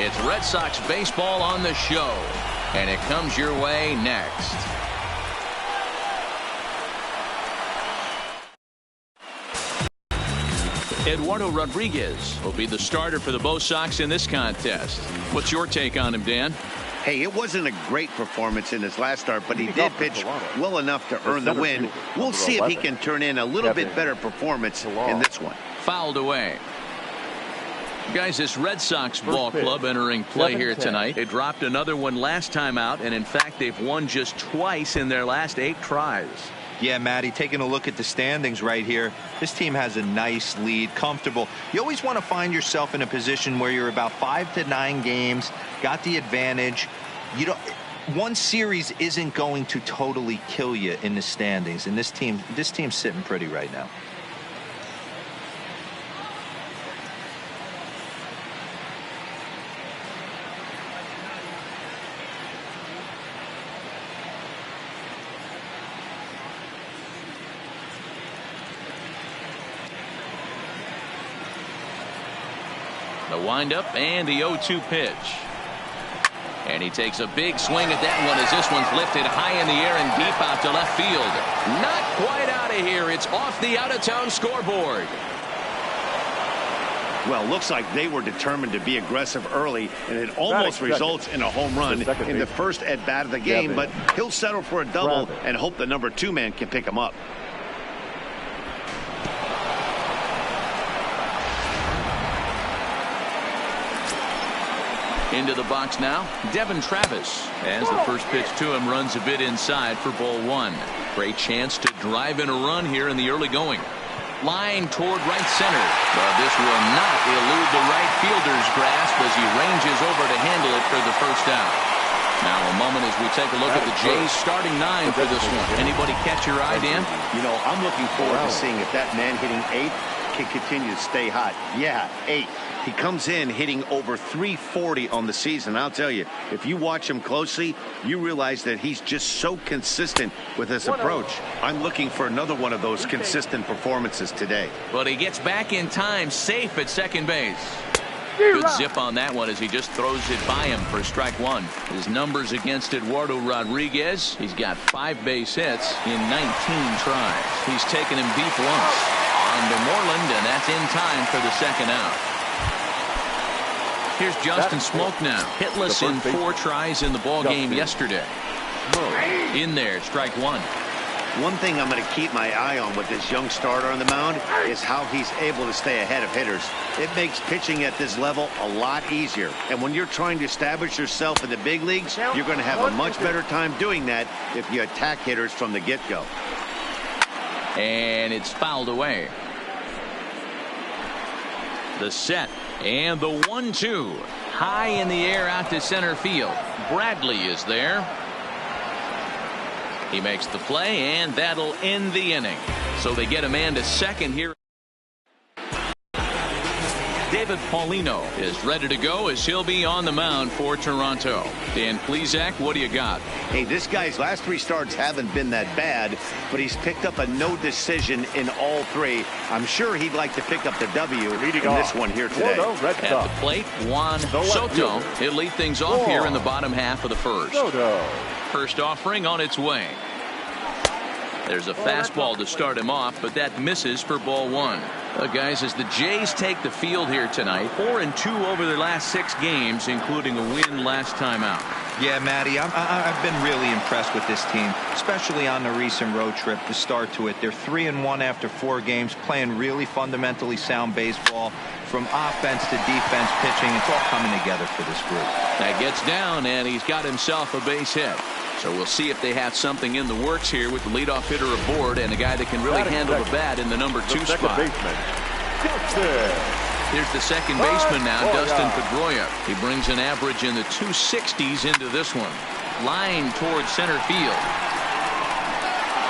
It's Red Sox baseball on the show, and it comes your way next. Eduardo Rodriguez will be the starter for the Bo Sox in this contest. What's your take on him, Dan? Hey, it wasn't a great performance in his last start, but he did pitch well enough to earn the win. We'll see if he can turn in a little bit better performance in this one. Fouled away. Guys, this Red Sox ball club entering play here tonight. They dropped another one last time out, and in fact, they've won just twice in their last 8 tries. Yeah, Matty, taking a look at the standings right here, this team has a nice lead, comfortable. You always want to find yourself in a position where you're about 5 to 9 games, got the advantage. You don't. One series isn't going to totally kill you in the standings, and this team's sitting pretty right now. The windup and the 0-2 pitch. And he takes a big swing at that one as this one's lifted high in the air and deep out to left field. Not quite out of here. It's off the out-of-town scoreboard. Well, looks like they were determined to be aggressive early, and it almost results in a home run in the first at-bat of the game, but he'll settle for a double and hope the number 2 man can pick him up. Into the box now, Devin Travis, as the first pitch to him runs a bit inside for ball 1. Great chance to drive in a run here in the early going. Line toward right center, but this will not elude the right fielder's grasp as he ranges over to handle it for the first out. Now a moment as we take a look at the Jays starting 9 for this one. Anybody catch your eye, Dan? You know, I'm looking forward to seeing if that man hitting 8 can continue to stay hot. Yeah, 8. He comes in hitting over 340 on the season. I'll tell you, if you watch him closely, you realize that he's just so consistent with his approach. I'm looking for another one of those consistent performances today. But he gets back in time, safe at second base. Good zip on that one as he just throws it by him for strike 1. His numbers against Eduardo Rodriguez, he's got 5 base hits in 19 tries. He's taken him deep once on to Moreland, and that's in time for the second out. Here's Justin Smoke now, hitless in 4 tries in the ball game yesterday. In there, strike 1. One thing I'm going to keep my eye on with this young starter on the mound is how he's able to stay ahead of hitters. It makes pitching at this level a lot easier. And when you're trying to establish yourself in the big leagues, you're going to have a much better time doing that if you attack hitters from the get-go. And it's fouled away. The set. And the 1-2 high in the air out to center field. Bradley is there. He makes the play, and that'll end the inning. So they get a man to second here. David Paulino is ready to go as he'll be on the mound for Toronto. Dan Plesac, what do you got? Hey, this guy's last 3 starts haven't been that bad, but he's picked up a no decision in all 3. I'm sure he'd like to pick up the W in this one here today. At the plate, Juan Soto. He'll lead things off here in the bottom half of the first. First offering on its way. There's a fastball to start him off, but that misses for ball 1. Guys, as the Jays take the field here tonight, 4-2 over their last 6 games, including a win last time out. Yeah, Matty, I've been really impressed with this team, especially on the recent road trip, the start to it. They're 3-1 after 4 games, playing really fundamentally sound baseball. From offense to defense, pitching, it's all coming together for this group. That gets down, and he's got himself a base hit. So we'll see if they have something in the works here with the leadoff hitter aboard and a guy that can really handle the bat in the number 2 spot. Here's the second baseman now, Dustin Pedroia. He brings an average in the 260s into this one. Line towards center field.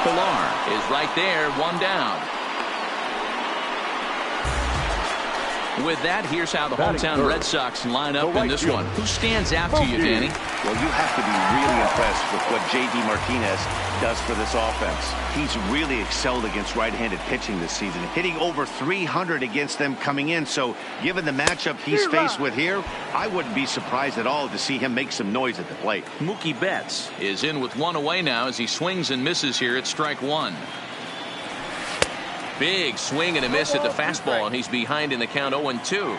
Pilar is right there, 1 down. With that, here's how the hometown Red Sox line up in this one. Who stands out to you, Danny? Well, you have to be really impressed with what J.D. Martinez does for this offense. He's really excelled against right-handed pitching this season, hitting over 300 against them coming in. So given the matchup he's faced with here, I wouldn't be surprised at all to see him make some noise at the plate. Mookie Betts is in with one away now as he swings and misses here at strike one. Big swing and a miss at the fastball, and he's behind in the count 0-2.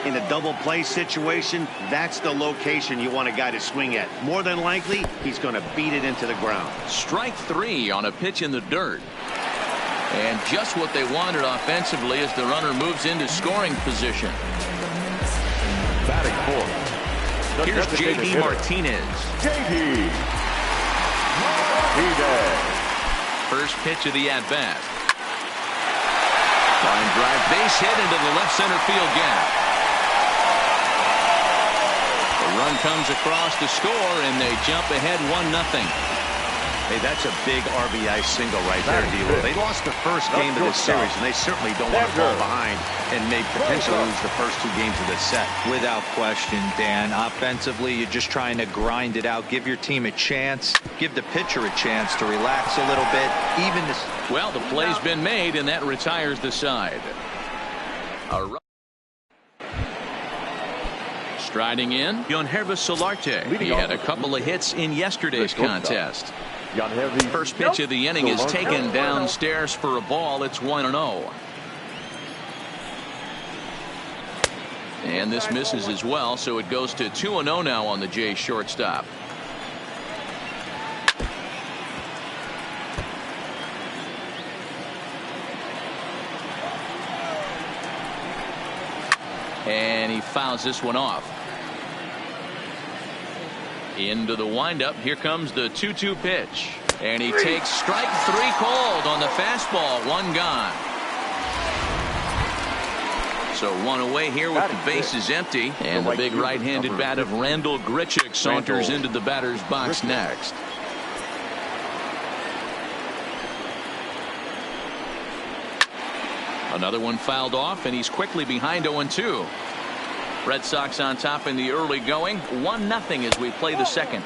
In a double play situation, that's the location you want a guy to swing at. More than likely, he's going to beat it into the ground. Strike three on a pitch in the dirt. And just what they wanted offensively as the runner moves into scoring position. Batting fourth. Here's J.D. Martinez. J.D. Martinez. First pitch of the at-bat. Line drive, base hit into the left center field gap. The run comes across to score, and they jump ahead 1-0. Hey, that's a big RBI single right there, D-Lo. They lost the first game of this series, and they certainly don't want to fall behind and may potentially lose the first two games of this set. Without question, Dan. Offensively, you're just trying to grind it out. Give your team a chance. Give the pitcher a chance to relax a little bit. Even this. Well, the play's been made, and that retires the side. Striding in, Yangervis Solarte. He had a couple of hits in yesterday's contest. First pitch of the inning is taken downstairs for a ball. It's 1-0. And this misses as well, so it goes to 2-0 now on the Jays shortstop. And he fouls this one off. Into the windup. Here comes the 2-2 pitch. And he takes strike three cold on the fastball. One gone. So one away here with the bases empty. And the big right-handed bat of Randal Grichuk saunters into the batter's box next. Another one fouled off, and he's quickly behind 0-2. Red Sox on top in the early going. 1-0 as we play the second.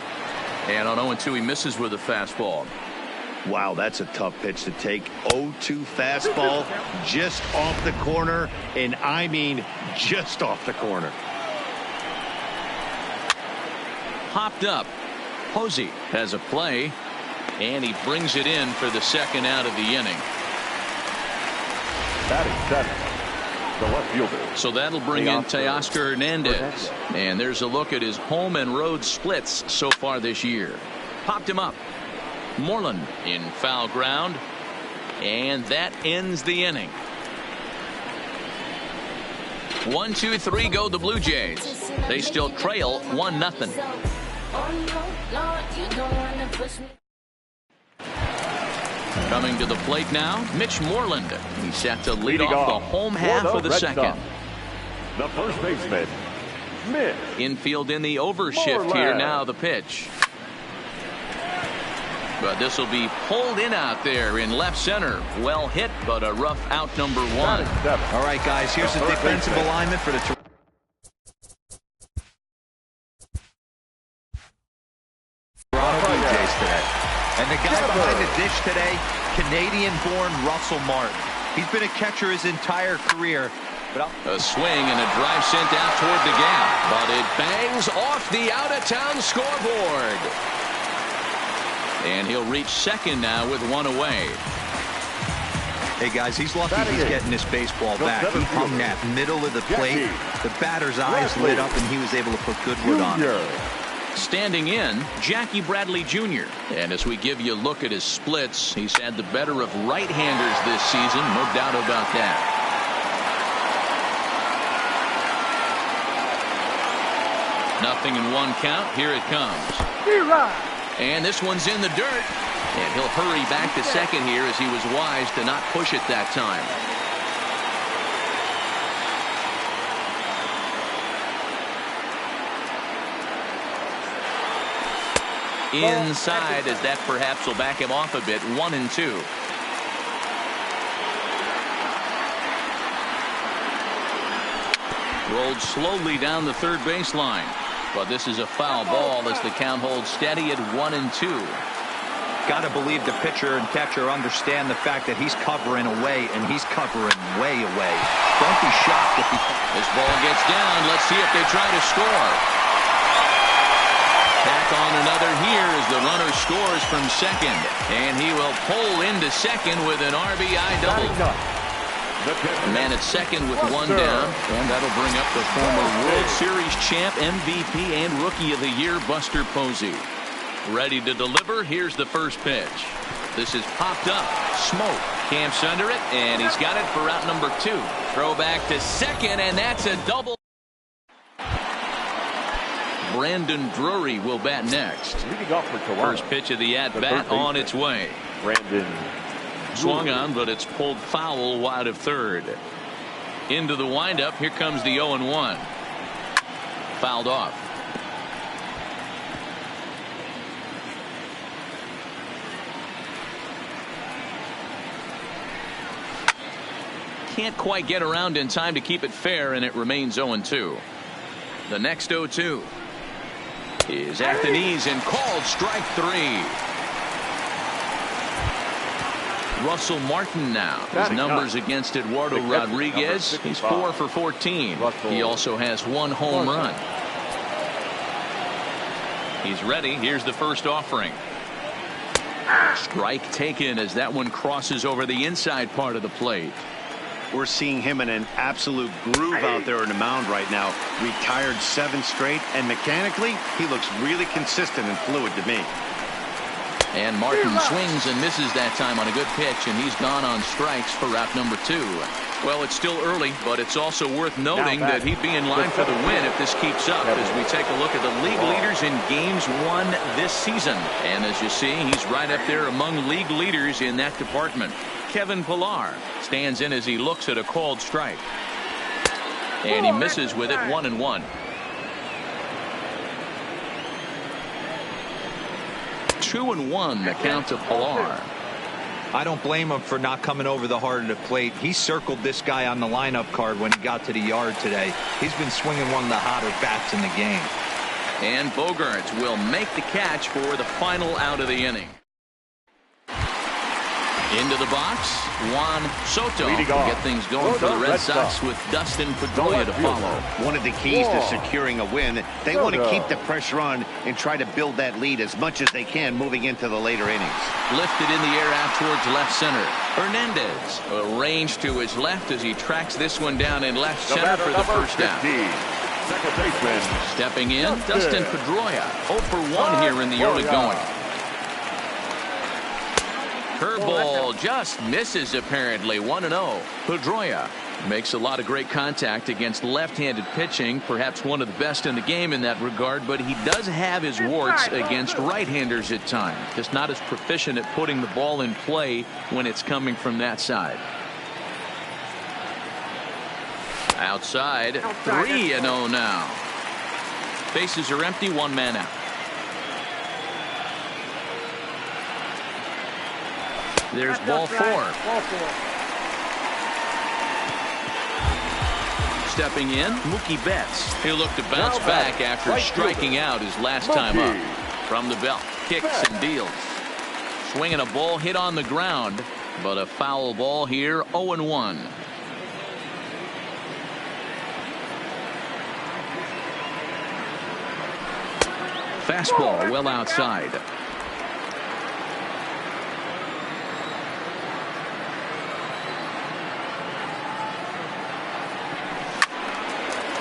And on 0-2, he misses with a fastball. Wow, that's a tough pitch to take. 0-2 fastball just off the corner, and I mean just off the corner. Popped up. Posey has a play, and he brings it in for the second out of the inning. Batting seven, the left fielder. So that'll bring in Teoscar Hernandez. And there's a look at his home and road splits so far this year. Popped him up. Moreland in foul ground. And that ends the inning. 1, 2, 3 go the Blue Jays. They still trail 1-0. Coming to the plate now, Mitch Moreland. He's set to lead off the home half of the second. The first baseman, Mitch. Infield in the overshift here. Now the pitch. But this will be pulled in out there in left center. Well hit, but a rough out number one. All right, guys, here's the defensive alignment for the Toronto Blue Jays today. And the guy behind the dish today, Canadian-born Russell Martin. He's been a catcher his entire career. A swing and a drive sent out toward the gap, but it bangs off the out-of-town scoreboard. And he'll reach second now with one away. Hey, guys, he's lucky he's getting this baseball back. He hung that middle of the plate. The batter's eyes lit up, and he was able to put good wood on it. Standing in, Jackie Bradley Jr. And as we give you a look at his splits, he's had the better of right-handers this season, no doubt about that. Nothing in one count. Here it comes. And this one's in the dirt. And he'll hurry back to second here as he was wise to not push it that time. Inside, as that perhaps will back him off a bit. 1-2. Rolled slowly down the third baseline. But this is a foul ball as the count holds steady at 1-2. Got to believe the pitcher and catcher understand the fact that he's covering away, and he's covering way away. Don't be shocked if he... This ball gets down. Let's see if they try to score. Tack on another here as the runner scores from second. And he will pull into second with an RBI double. A man at second with one down. And that'll bring up the former World Series champ, MVP, and Rookie of the Year, Buster Posey. Ready to deliver. Here's the first pitch. This is popped up. Smoke camps under it, and he's got it for out number 2. Throw back to second, and that's a double. Brandon Drury will bat next. First pitch of the at-bat on its way. Brandon Swung on, but it's pulled foul wide of third. Into the windup. Here comes the 0-1. Fouled off. Can't quite get around in time to keep it fair, and it remains 0-2. The next 0-2 is at the knees and called strike 3. Russell Martin now. His numbers against Eduardo Rodriguez. He's 4 for 14. He also has 1 home run. He's ready. Here's the first offering. Strike taken as that one crosses over the inside part of the plate. We're seeing him in an absolute groove out there on the mound right now. Retired 7 straight, and mechanically, he looks really consistent and fluid to me. And Martin swings and misses that time on a good pitch, and he's gone on strikes for out number 2. Well, it's still early, but it's also worth noting that he'd be in line for the win if this keeps up as we take a look at the league leaders in games won this season. And as you see, he's right up there among league leaders in that department. Kevin Pillar stands in as he looks at a called strike. And he misses with it, 1-1. 2-1 the count to Pillar. I don't blame him for not coming over the heart of the plate. He circled this guy on the lineup card when he got to the yard today. He's been swinging one of the hotter bats in the game. And Bogaerts will make the catch for the final out of the inning. Into the box, Juan Soto will get things going for the Red Sox with Dustin Pedroia to follow. One of the keys to securing a win, they want to keep the pressure on and try to build that lead as much as they can moving into the later innings. Lifted in the air out towards left center. Hernandez arranged to his left as he tracks this one down in left center for the first down. Second baseman. Stepping in, Dustin Pedroia, 0 for 1 here in the early going. Curveball just misses apparently. 1-0. Pedroia makes a lot of great contact against left-handed pitching, perhaps one of the best in the game in that regard, but he does have his warts against right-handers at times. Just not as proficient at putting the ball in play when it's coming from that side. Outside, 3-0 now. Bases are empty, 1 man out. There's ball 4. Stepping in, Mookie Betts. He'll look to bounce back after striking out his last time up. From the belt, kicks and deals. Swinging a ball hit on the ground, but a foul ball here, 0-1. Fastball well outside.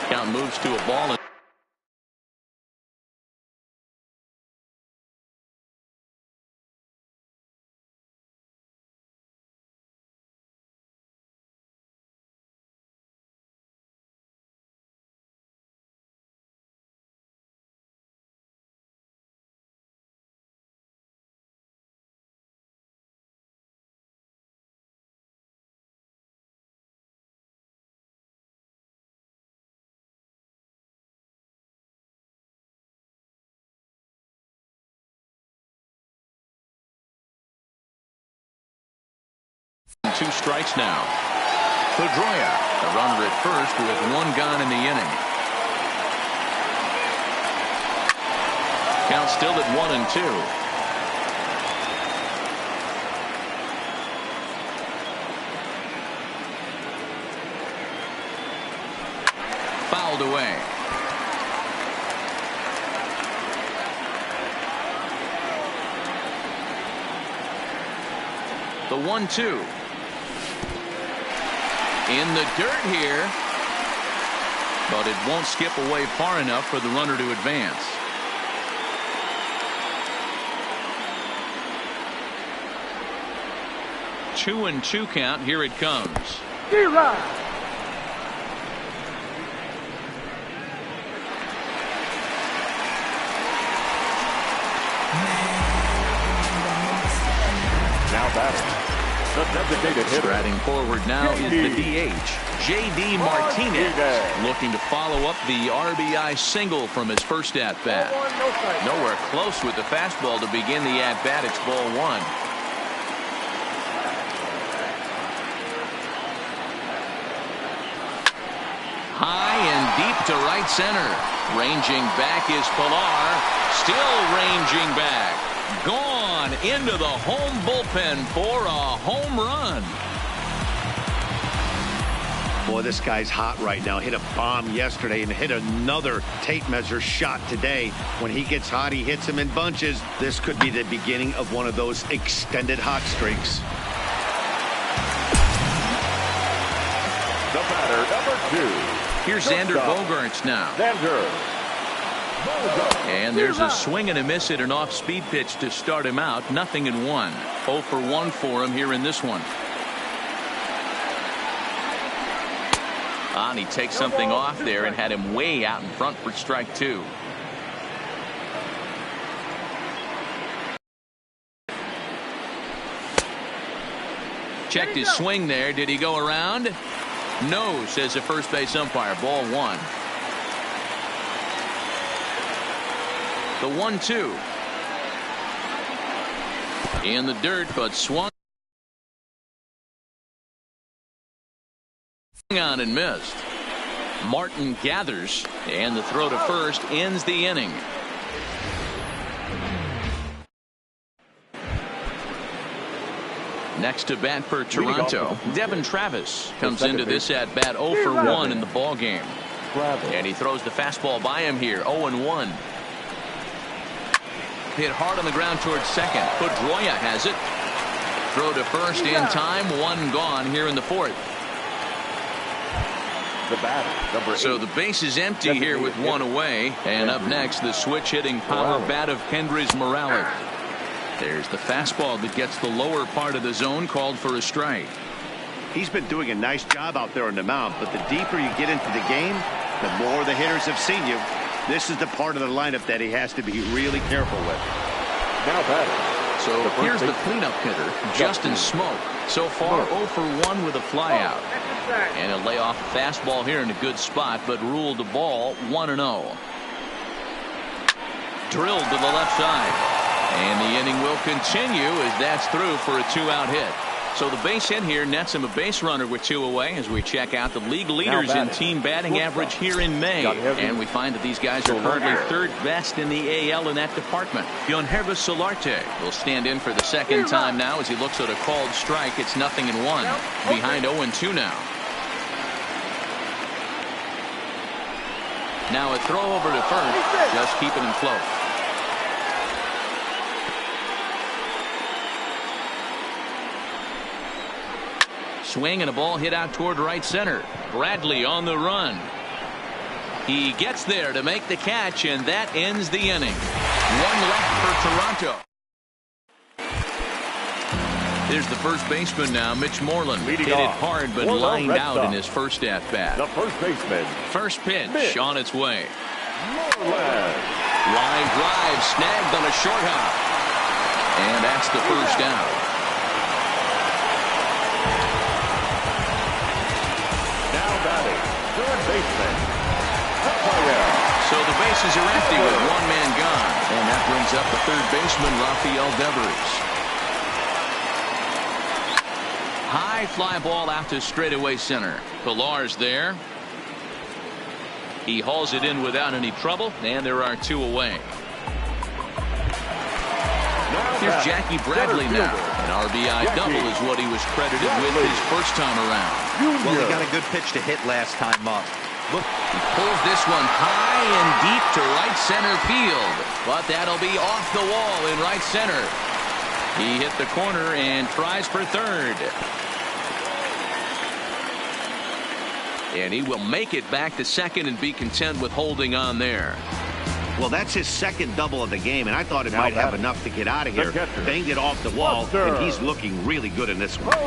Count moves to a ball. Two strikes now. Pedroia, a runner at first with one gone in the inning. Count still at 1-2. Fouled away. The 1-2. In the dirt here, but it won't skip away far enough for the runner to advance. Two and two count. Here it comes. Now batting, the designated hitter. Striding forward now is the DH, J.D. Martinez, looking to follow up the RBI single from his first at-bat. Nowhere close with the fastball to begin the at-bat. It's ball one. High and deep to right center. Ranging back is Pilar. Still ranging back. Gone into the home bullpen for a home run. Boy, this guy's hot right now. Hit a bomb yesterday and hit another tape measure shot today. When he gets hot, he hits them in bunches. This could be the beginning of one of those extended hot streaks. The batter, number 2. Here's Xander Bogaerts now. Xander. And there's a swing and a miss at an off-speed pitch to start him out. 0-1. 0 for 1 for him here in this one. And he takes something off there and had him way out in front for strike 2. Checked his swing there. Did he go around? No, says the first base umpire. Ball 1. The 1-2. In the dirt, but swung on and missed. Martin gathers, and the throw to first ends the inning. Next to bat for Toronto, Devin Travis comes into this at bat 0 for 1 in the ball game. And he throws the fastball by him here. 0-1. Hit hard on the ground towards second. Pedroia has it. Throw to first in time. 1 gone here in the 4th. The batter, number 8. So the base is empty here with 1 away. And up next, the switch hitting power bat of Kendrys Morales. There's the fastball that gets the lower part of the zone, called for a strike. He's been doing a nice job out there on the mound, but the deeper you get into the game, the more the hitters have seen you. This is the part of the lineup that he has to be really careful with. Now batting. So here's the cleanup hitter, Justin Smoke. So far 0 for 1 with a flyout. And he'll lay off a fastball here in a good spot, but ruled the ball 1-0. Drilled to the left side. And the inning will continue as that's through for a 2-out hit. So the base hit here nets him a base runner with 2 away as we check out the league leaders in team batting average here in May. And we find that these guys are currently 3rd best in the AL in that department. Yangervis Solarte will stand in for the second time now as he looks at a called strike. It's 0-1. Behind 0-2 now. Now a throw over to first, just keeping him close. Swing and a ball hit out toward right center. Bradley on the run. He gets there to make the catch, and that ends the inning. 1 left for Toronto. There's the first baseman now, Mitch Moreland. Hit it hard, but lined out in his first at-bat. The first baseman. First pitch on its way. Moreland. Line drive snagged on a short hop. And that's the first out. Third baseman. So the bases are empty with 1 man gone. And that brings up the third baseman, Rafael Devers. High fly ball out to straightaway center. Pilar's there. He hauls it in without any trouble, and there are 2 away. Here's Jackie Bradley now. An RBI double is what he was credited with his first time around. Well, he got a good pitch to hit last time up. Look, he pulls this one high and deep to right center field. But that'll be off the wall in right center. He hit the corner and tries for third. And he will make it back to second and be content with holding on there. Well, that's his second double of the game, and I thought it might have enough to get out of here. Banged it off the wall, and he's looking really good in this one.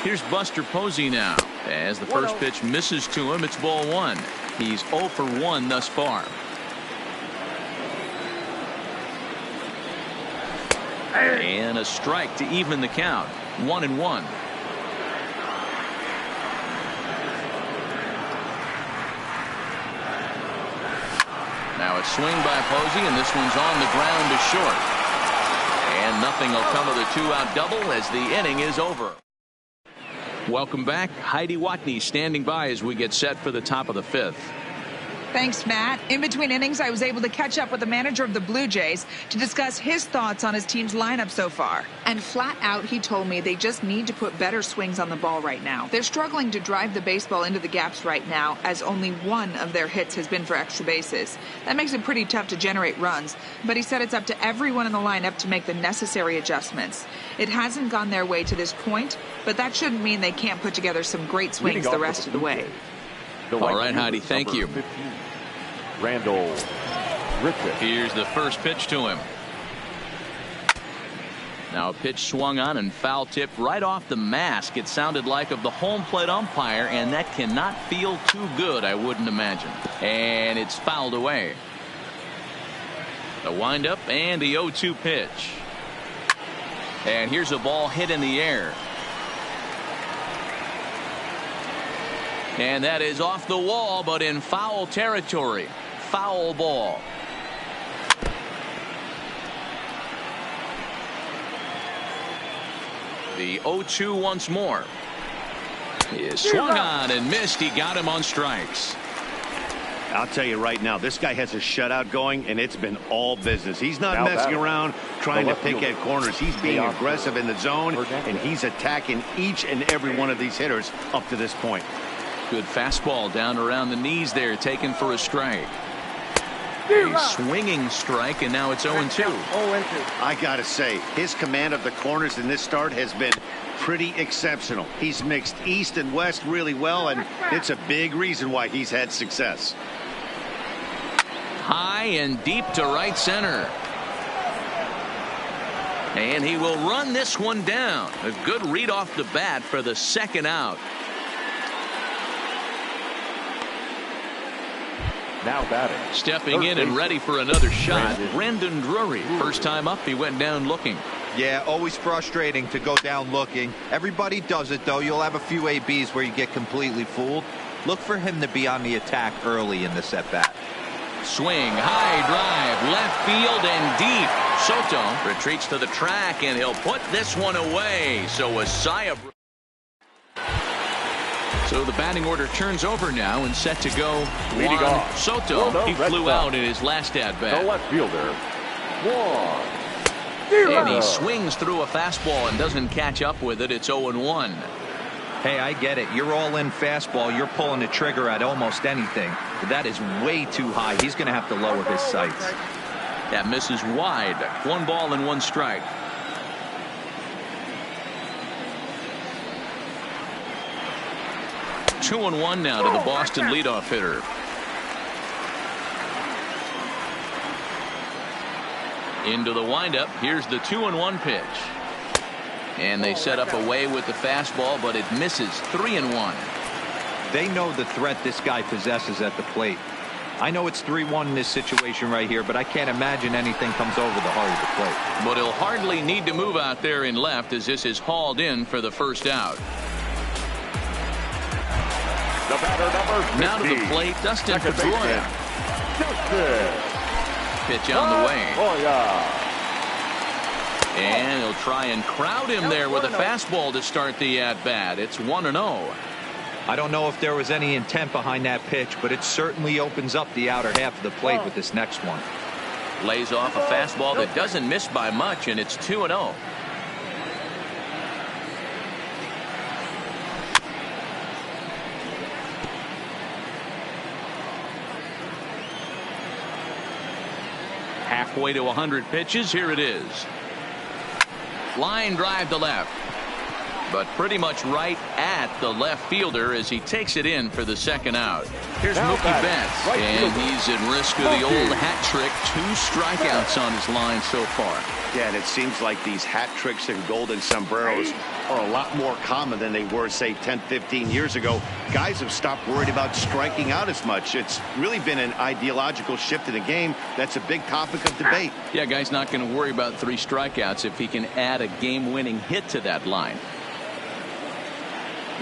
Here's Buster Posey now. As the first pitch misses to him, it's ball 1. He's 0 for 1 thus far. And a strike to even the count. 1-1. Now a swing by Posey, and this one's on the ground to short. And nothing will come of the 2-out double as the inning is over. Welcome back. Heidi Watney standing by as we get set for the top of the 5th. Thanks, Matt. In between innings, I was able to catch up with the manager of the Blue Jays to discuss his thoughts on his team's lineup so far. And flat out, he told me they just need to put better swings on the ball right now. They're struggling to drive the baseball into the gaps right now, as only 1 of their hits has been for extra bases. That makes it pretty tough to generate runs, but he said it's up to everyone in the lineup to make the necessary adjustments. It hasn't gone their way to this point, but that shouldn't mean they can't put together some great swings the rest of the way. All right, Heidi, thank you. 15, Randall Griffith. Here's the first pitch to him. Now a pitch swung on and foul tipped right off the mask. It sounded like of the home plate umpire, and that cannot feel too good, I wouldn't imagine. And it's fouled away. The windup and the 0-2 pitch. And here's a ball hit in the air. And that is off the wall, but in foul territory. Foul ball. The 0-2 once more. He is swung on and missed. He got him on strikes. I'll tell you right now, this guy has a shutout going, and it's been all business. He's not messing around trying to pick at corners. He's being aggressive in the zone, and he's attacking each and every one of these hitters up to this point. Good fastball down around the knees there, taken for a strike. A swinging strike, and now it's 0-2. I gotta say, his command of the corners in this start has been pretty exceptional. He's mixed east and west really well, and it's a big reason why he's had success. High and deep to right center. And he will run this one down. A good read off the bat for the second out. Now batting. Stepping in and ready for another shot. Brandon Drury. First time up, he went down looking. Yeah, always frustrating to go down looking. Everybody does it, though. You'll have a few ABs where you get completely fooled. Look for him to be on the attack early in the at-bat. Swing, high drive, left field and deep. Soto retreats to the track, and he'll put this one away. So a sigh of... So the batting order turns over now and set to go. Leading off. Soto, he flew out in his last at-bat. The left fielder, Juan. And he swings through a fastball and doesn't catch up with it. It's 0-1. Hey, I get it. You're all in fastball. You're pulling the trigger at almost anything. But that is way too high. He's going to have to lower his sights. That misses wide. 1 ball and 1 strike. Two and 1 now to the Boston leadoff hitter. Into the windup. Here's the 2-1 pitch. And they set up away with the fastball, but it misses. 3-1. They know the threat this guy possesses at the plate. I know it's 3-1 in this situation right here, but I can't imagine anything comes over the heart of the plate. But he'll hardly need to move out there in left as this is hauled in for the first out. The batter, number 50. Now to the plate, Dustin Second Pedroia. baseman, Dustin. Pitch on the way. Pedroia. And he'll try and crowd him there with a fastball to start the at-bat. It's 1-0. I don't know if there was any intent behind that pitch, but it certainly opens up the outer half of the plate with this next one. Lays off a fastball that doesn't miss by much, and it's 2-0. Halfway to 100 pitches. Here it is. Line drive to left, but pretty much right at the left fielder as he takes it in for the second out. Here's Now Mookie Betts, right and fielder. he's at risk of the old hat trick. 2 strikeouts on his line so far. Yeah, and it seems like these hat tricks and golden sombreros are a lot more common than they were, say, 10, 15 years ago. Guys have stopped worried about striking out as much. It's really been an ideological shift in the game. That's a big topic of debate. Yeah, guy's not going to worry about 3 strikeouts if he can add a game-winning hit to that line.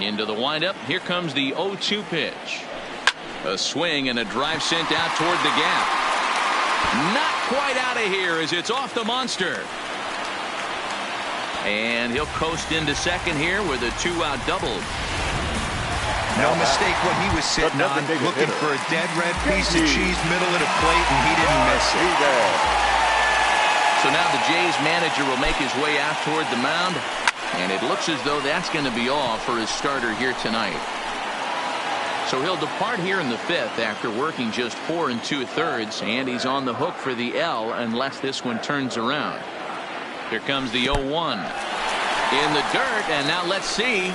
Into the windup. Here comes the 0-2 pitch. A swing and a drive sent out toward the gap. Not quite out of here as it's off the monster. And he'll coast into second here with a 2-out double. No mistake what he was sitting on, looking for a dead red piece of cheese middle of the plate, and he didn't miss it. So now the Jays manager will make his way out toward the mound, and it looks as though that's going to be all for his starter here tonight. So he'll depart here in the 5th after working just 4 2/3, and he's on the hook for the L unless this one turns around. Here comes the 0-1 in the dirt, and now let's see.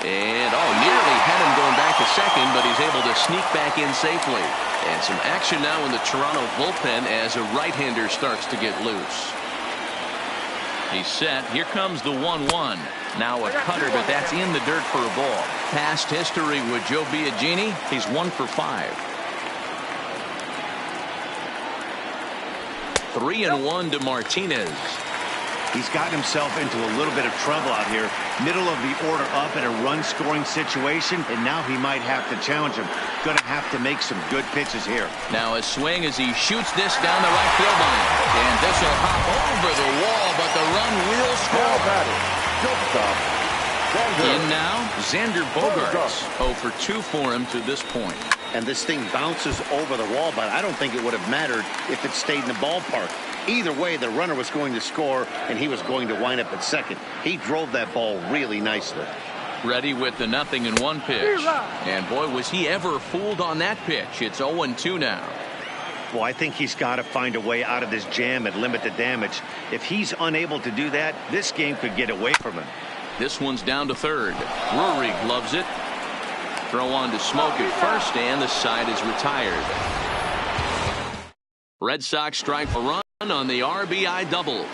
And nearly had him going back to second, but he's able to sneak back in safely. And some action now in the Toronto bullpen as a right-hander starts to get loose. He's set. Here comes the 1-1. Now a cutter, but that's in the dirt for a ball. Past history with Joe Biagini, he's 1 for 5. 3-1 to Martinez. He's gotten himself into a little bit of trouble out here. Middle of the order up in a run-scoring situation, and now he might have to challenge him. Going to have to make some good pitches here. Now a swing as he shoots this down the right field line. And this will hop over the wall, but the run will score. In now, Xander Bogaerts. 0 for 2 for him to this point. And this thing bounces over the wall, but I don't think it would have mattered if it stayed in the ballpark. Either way, the runner was going to score, and he was going to wind up at second. He drove that ball really nicely. Ready with the 0-1 pitch. And boy, was he ever fooled on that pitch. It's 0-2 now. Well, I think he's got to find a way out of this jam and limit the damage. If he's unable to do that, this game could get away from him. This one's down to third. Drury gloves it. Throw on to Smoke at first, and the side is retired. Red Sox strike a run on the RBI double.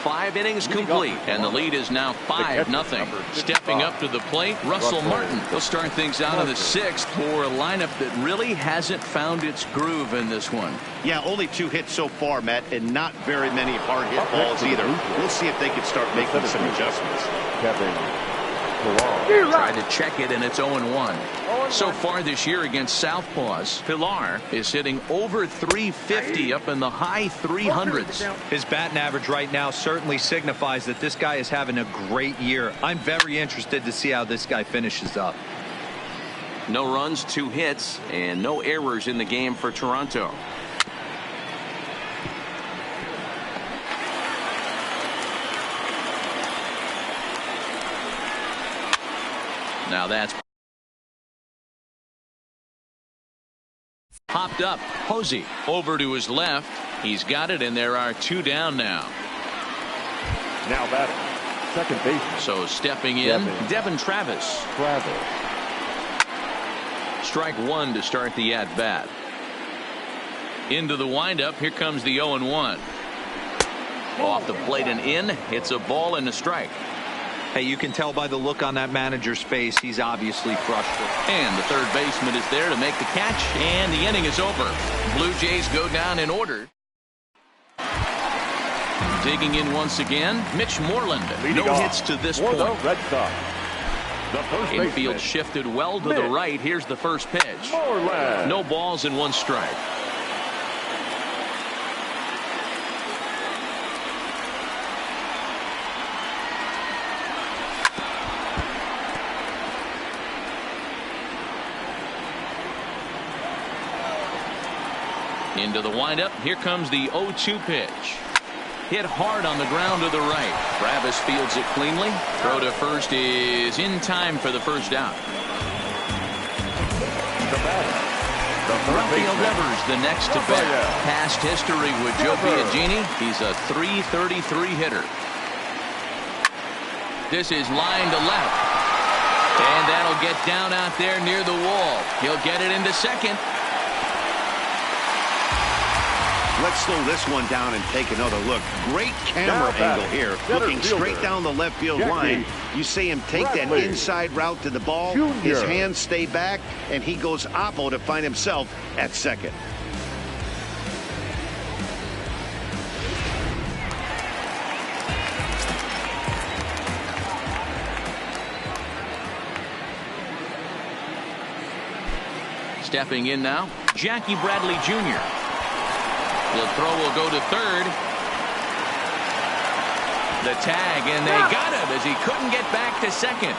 5 innings complete, and the lead is now 5-0. Stepping up to the plate, Russell Martin. He'll start things out in the 6th for a lineup that really hasn't found its groove in this one. Yeah, only 2 hits so far, Matt, and not very many hard hit balls either. We'll see if they can start making some adjustments. Tried to check it, and it's 0-1. So far this year against Southpaws, Pilar is hitting over 350 up in the high 300s. His batting average right now certainly signifies that this guy is having a great year. I'm very interested to see how this guy finishes up. No runs, 2 hits, and no errors in the game for Toronto. Now that's popped up. Posey over to his left. He's got it, and there are 2 down now. Now batting, second baseman. So stepping in, Devin Travis. Strike 1 to start the at-bat. Into the windup. Here comes the 0-1. Off the plate and in. It's a ball and a strike. Hey, you can tell by the look on that manager's face, he's obviously frustrated. And the third baseman is there to make the catch, and the inning is over. Blue Jays go down in order. Digging in once again, Mitch Moreland. No hits to this point. Red Sox, The first Infield baseman. shifted well to the right. Here's the first pitch. Moreland. No balls and 1 strike. Into the windup. Here comes the 0-2 pitch. Hit hard on the ground to the right. Travis fields it cleanly. Throw to first is in time for the first out. The batter. The third Rafael baseman. Devers the next to bat. Past history with Joe Biagini. He's a .333 hitter. This is line to left. And that'll get down out there near the wall. He'll get it into second. Let's slow this one down and take another look. Great camera angle here, looking straight down the left field line. You see him take that inside route to the ball. His hands stay back, and he goes oppo to find himself at second. Stepping in now, Jackie Bradley Jr. The throw will go to third. The tag, and they got him as he couldn't get back to second.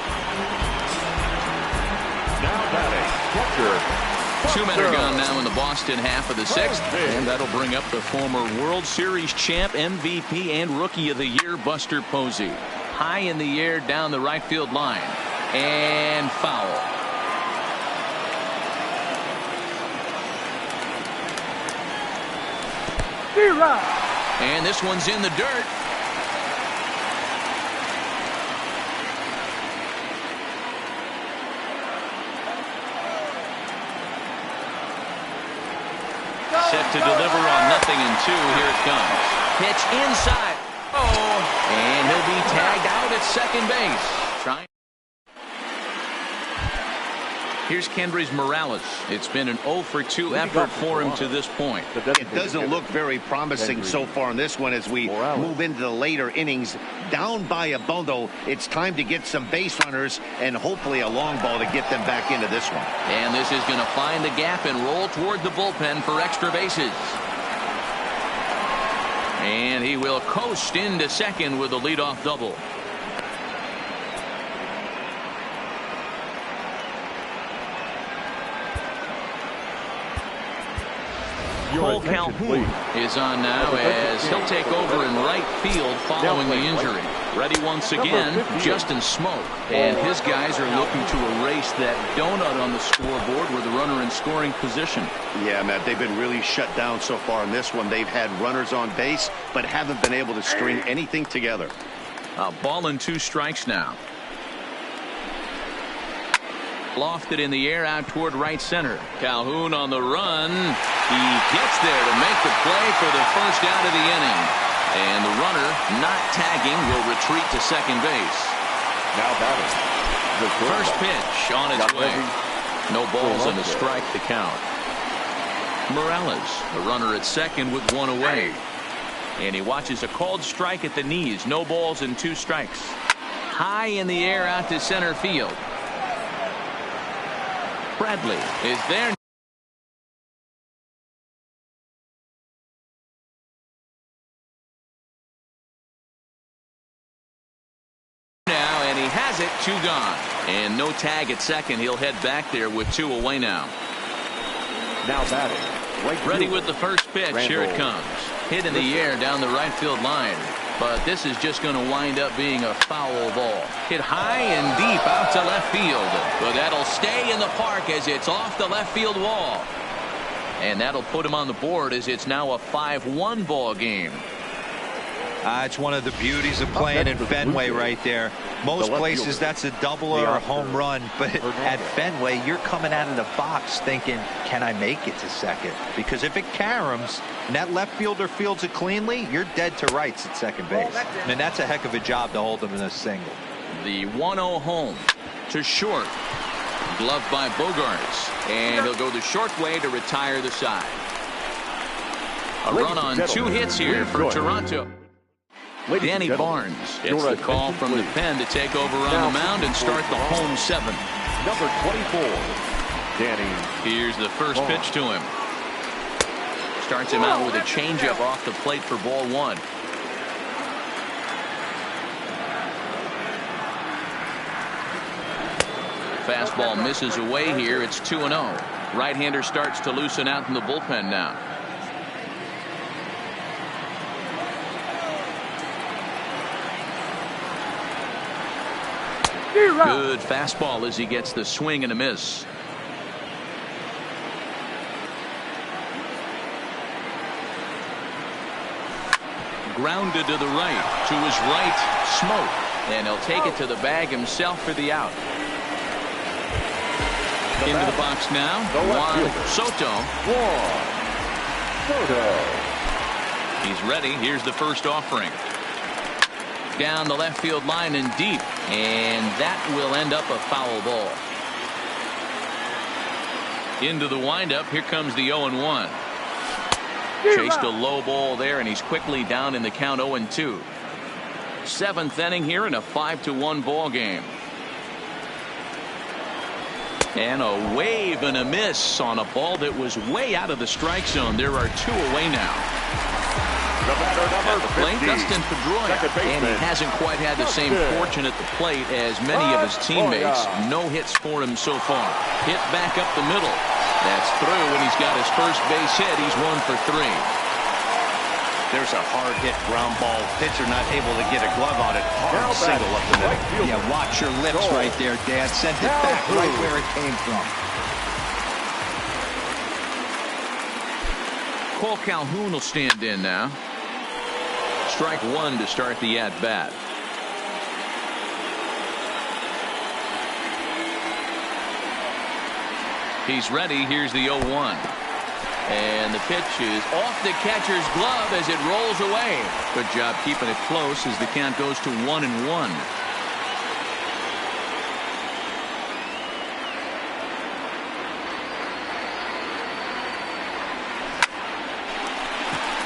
Now batting. Catcher. Two-men are gone now in the Boston half of the 6th. And that'll bring up the former World Series champ, MVP, and Rookie of the Year, Buster Posey. High in the air down the right field line. And foul. And this one's in the dirt. Set to deliver on 0-2. Here it comes. Pitch inside. Oh, and he'll be tagged out at second base. Trying. Here's Kendrys Morales. It's been an 0-for-2 effort for him to this point. It doesn't look very promising so far in this one as we move into the later innings. Down by a bundle, it's time to get some base runners and hopefully a long ball to get them back into this one. And this is going to find the gap and roll toward the bullpen for extra bases. And he will coast into second with a leadoff double. Cole Calhoun is on now as he'll take over in right field following the injury. Ready once again, Justin Smoke. And his guys are looking to erase that donut on the scoreboard with the runner in scoring position. Yeah, Matt, they've been really shut down so far in this one. They've had runners on base, but haven't been able to string anything together. A ball and 2 strikes now. Lofted in the air out toward right center. Calhoun on the run. He gets there to make the play for the first out of the inning. And the runner, not tagging, will retreat to second base. Now batting. First pitch on its way. No balls and a strike to count. Morales, the runner at second with 1 away. And he watches a called strike at the knees. No balls and 2 strikes. High in the air out to center field. Bradley is there. Now, and he has it. 2 gone. And no tag at second. He'll head back there with 2 away now. Now batting. Ready with the first pitch. Here it comes. Hit in the air down the right field line. But this is just going to wind up being a foul ball. Hit high and deep out to left field. But that'll stay in the park as it's off the left field wall. And that'll put him on the board as it's now a 5-1 ball game. It's one of the beauties of playing in Fenway right there. Most places that's a double or a home run, but at Fenway you're coming out of the box thinking, can I make it to second? Because if it caroms and that left fielder fields it cleanly, you're dead to rights at second base. And that's a heck of a job to hold him in a single. The 1-0 home to short. Gloved by Bogarts. And he'll go the short way to retire the side. A run on 2 hits here for Toronto. Ladies and Danny gentlemen, Barnes your gets the call attention, from the please. pen to take over on Now the mound and start the home seventh. Number 24, Danny. Here's the first pitch to him. Starts him out with a changeup off the plate for ball one. Fastball misses away here. It's 2-0. Right-hander starts to loosen out in the bullpen now. Good fastball as he gets the swing and a miss. Grounded to the right, to his right, Smoke, and he'll take it to the bag himself for the out. Into the box now, Juan Soto. He's ready. Here's the first offering. Down the left field line and deep, and that will end up a foul ball. Into the windup. Here comes the 0-1. Chased a low ball there, and he's quickly down in the count 0-2. Seventh inning here in a 5-1 ball game. And a wave and a miss on a ball that was way out of the strike zone. There are two away now. At the plate, Dustin Pedroia, and he hasn't quite had the same fortune at the plate as many of his teammates. No hits for him so far. Hit back up the middle. That's through, and he's got his first base hit. He's 1 for 3. There's a hard hit ground ball. Pitcher not able to get a glove on it. Hard single up the middle. Yeah, watch your lips right there, Dad. Sent it back right where it came from. Cole Calhoun will stand in now. Strike one to start the at-bat. He's ready. Here's the 0-1. And the pitch is off the catcher's glove as it rolls away. Good job keeping it close as the count goes to 1-1.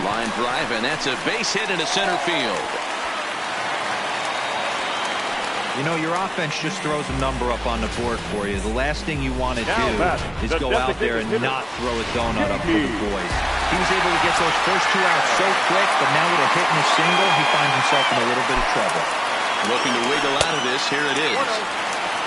Line drive, and that's a base hit into center field. You know, your offense just throws a number up on the board for you. The last thing you want to do is go out there and not throw a donut up for the boys. He was able to get those first two outs so quick, but now with a hit and a single, he finds himself in a little bit of trouble. Looking to wiggle out of this. Here it is.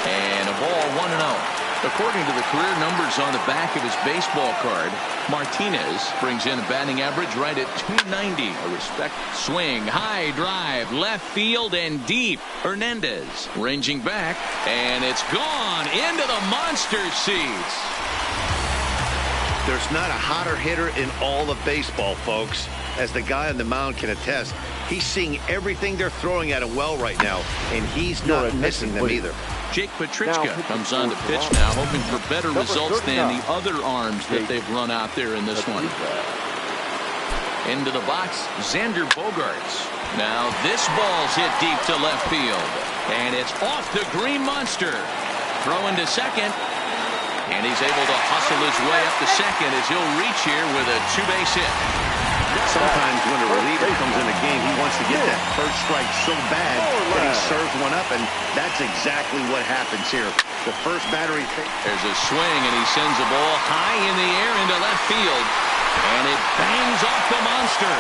And a ball, 1-0. According to the career numbers on the back of his baseball card, Martinez brings in a batting average right at .290. A respect swing, high drive, left field and deep. Hernandez ranging back, and it's gone into the monster seats. There's not a hotter hitter in all of baseball, folks. As the guy on the mound can attest, he's seeing everything they're throwing at him well right now, and he's not missing them either. Jake Petrichka comes on to pitch now, hoping for better results than the other arms that they've run out there in this one. Into the box, Xander Bogaerts. Now this ball's hit deep to left field, and it's off the green monster. Throw into second, and he's able to hustle his way up to second as he'll reach here with a two-base hit. Sometimes when a reliever comes in a game, he wants to get that first strike so bad that he serves one up, and that's exactly what happens here. The first battery. There's a swing, and he sends a ball high in the air into left field, and it bangs off the monster.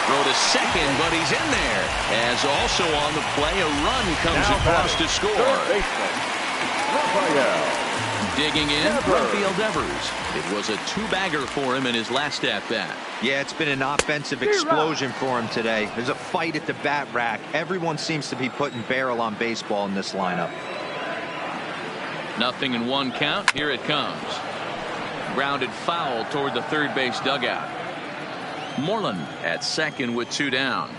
Throw to second, but he's in there. As also on the play, a run comes across to score. Digging in, Rafael Devers. It was a two-bagger for him in his last at-bat. Yeah, it's been an offensive explosion for him today. There's a fight at the bat rack. Everyone seems to be putting barrel on baseball in this lineup. 0-1 count. Here it comes. Grounded foul toward the third base dugout. Moreland at second with two down.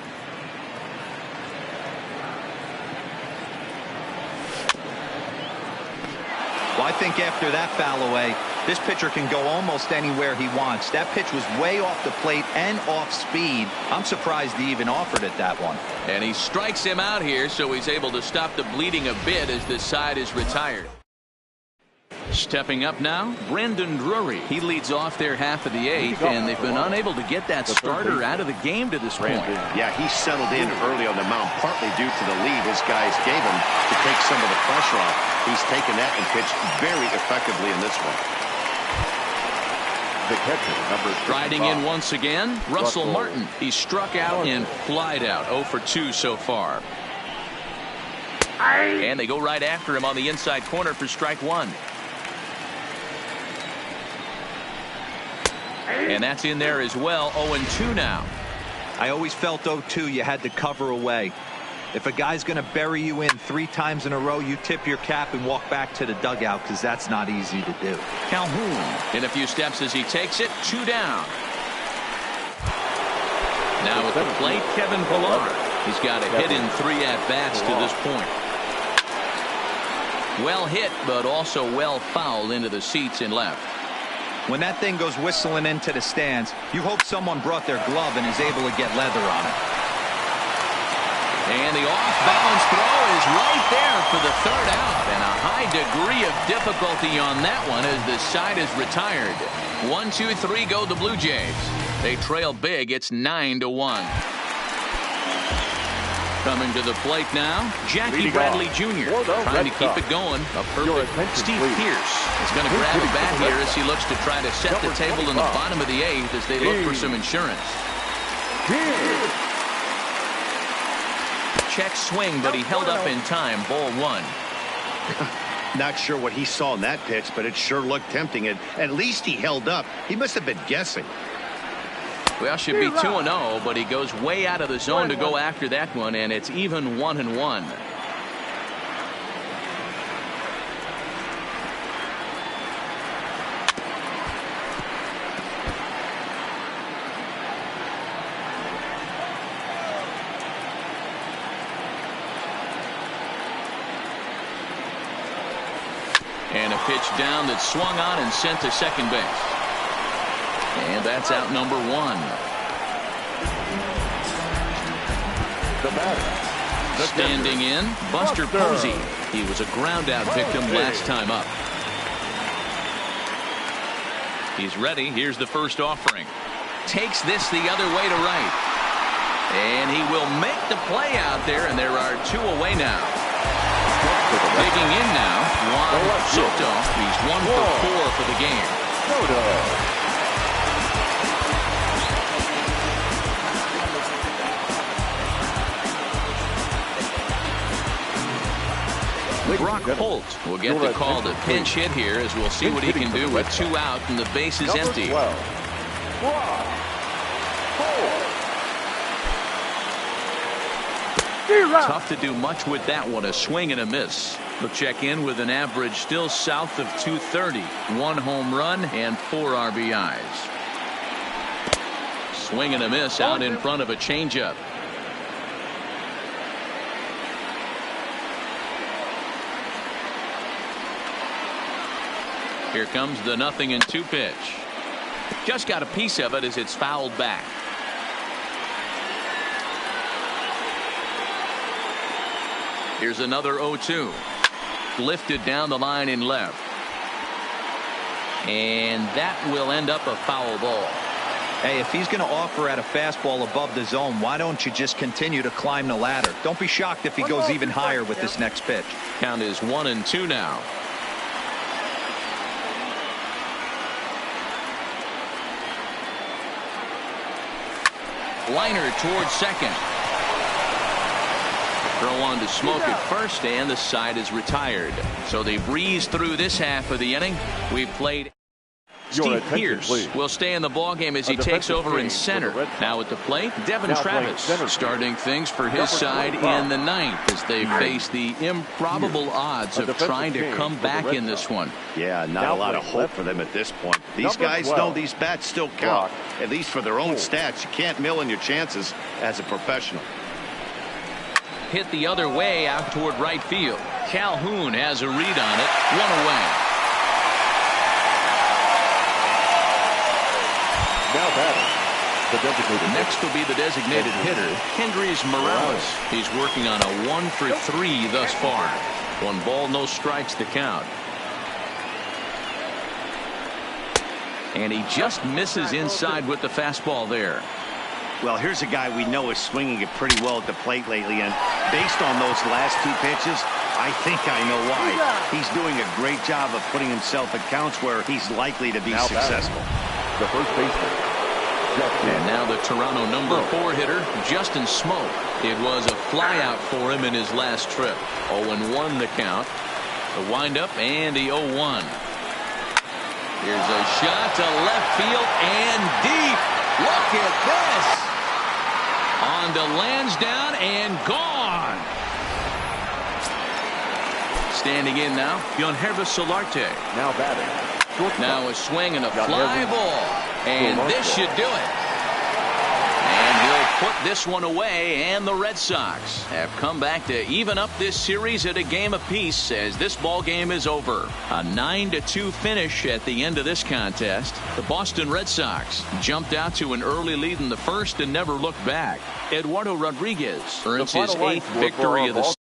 Well, I think after that foul away, this pitcher can go almost anywhere he wants. That pitch was way off the plate and off speed. I'm surprised he even offered it that one. And he strikes him out here, so he's able to stop the bleeding a bit as this side is retired. Stepping up now, Brandon Drury. He leads off their half of the eighth, and they've been unable to get that starter out of the game to this point. Yeah, he settled in early on the mound, partly due to the lead his guys gave him to take some of the pressure off. He's taken that and pitched very effectively in this one. The catcher, number 65. Riding in once again, Russell Martin. He struck out and flied out. 0 for 2 so far. And they go right after him on the inside corner for strike one. And that's in there as well. 0-2 now. I always felt 0-2 you had to cover away. If a guy's going to bury you in 3 times in a row, you tip your cap and walk back to the dugout, because that's not easy to do. Calhoun in a few steps as he takes it. 2 down. Now at the plate, Kevin Pillar. He's got a hit in 3 at-bats to this point. Well hit, but also well fouled into the seats in left. When that thing goes whistling into the stands, you hope someone brought their glove and is able to get leather on it. And the off-balance throw is right there for the 3rd out. And a high degree of difficulty on that one as the side is retired. 1, 2, 3 go the Blue Jays. They trail big. It's 9-1. Coming to the plate now, Jackie Bradley Jr. trying to keep it going. A perfect Steve Pearce is going to grab a bat here as he looks to try to set the table in the bottom of the 8th as they look for some insurance. Check swing, but he held up in time. Ball 1. Not sure what he saw in that pitch, but it sure looked tempting. And at least he held up. He must have been guessing. Well, should be 2-0, but he goes way out of the zone to go after that one, and it's even 1-1. And a pitch down that's swung on and sent to second base. And that's out number 1. The batter. Standing in, Buster Posey. He was a ground out victim last time up. He's ready. Here's the first offering. Takes this the other way to right. And he will make the play out there, and there are 2 away now. Digging in now, Juan Soto. He's 1 for 4 for the game. Brock Holt will get the call to pinch hit here, as we'll see what he can do with 2 out and the base is empty. Tough to do much with that one. A swing and a miss. He'll check in with an average still south of 230. 1 home run and 4 RBIs. Swing and a miss out in front of a changeup. Here comes the 0-2 pitch. Just got a piece of it as it's fouled back. Here's another 0-2. Lifted down the line in left. And that will end up a foul ball. Hey, if he's going to offer at a fastball above the zone, why don't you just continue to climb the ladder? Don't be shocked if he goes even higher with this next pitch. Count is 1-2 now. Liner towards second. Throw on to Smoke at first, and the side is retired. So they breeze through this half of the inning. We've played. Steve Pearce will stay in the ballgame as he takes over in center. Now at the plate, Devin Travis starting things for his side in the 9th as they face the improbable odds of trying to come back in this one. Yeah, not a lot of hope for them at this point. These guys know these bats still count, at least for their own stats. You can't mill in your chances as a professional. Hit the other way out toward right field. Calhoun has a read on it. 1 away. Now batting, the designated. Next will be the designated hitter, Kendrys Morales. He's working on a 1 for 3 thus far. 1 ball, no strikes to count. And he just misses inside with the fastball there. Well, here's a guy we know is swinging it pretty well at the plate lately, and based on those last 2 pitches, I think I know why. He's doing a great job of putting himself at counts where he's likely to be successful. The first baseman. And now the Toronto number 4 hitter, Justin Smoak. It was a flyout for him in his last trip. 0-1 the count. The windup and the 0-1. Here's a shot to left field and deep. Look at this. On to Lansdowne and gone. Standing in now, Yangervis Solarte. Now batting. Now a swing and a fly ball. And this should do it. And he'll put this one away, and the Red Sox have come back to even up this series at a game apiece as this ball game is over. A 9-2 finish at the end of this contest. The Boston Red Sox jumped out to an early lead in the first and never looked back. Eduardo Rodriguez earns his 8th victory of the season.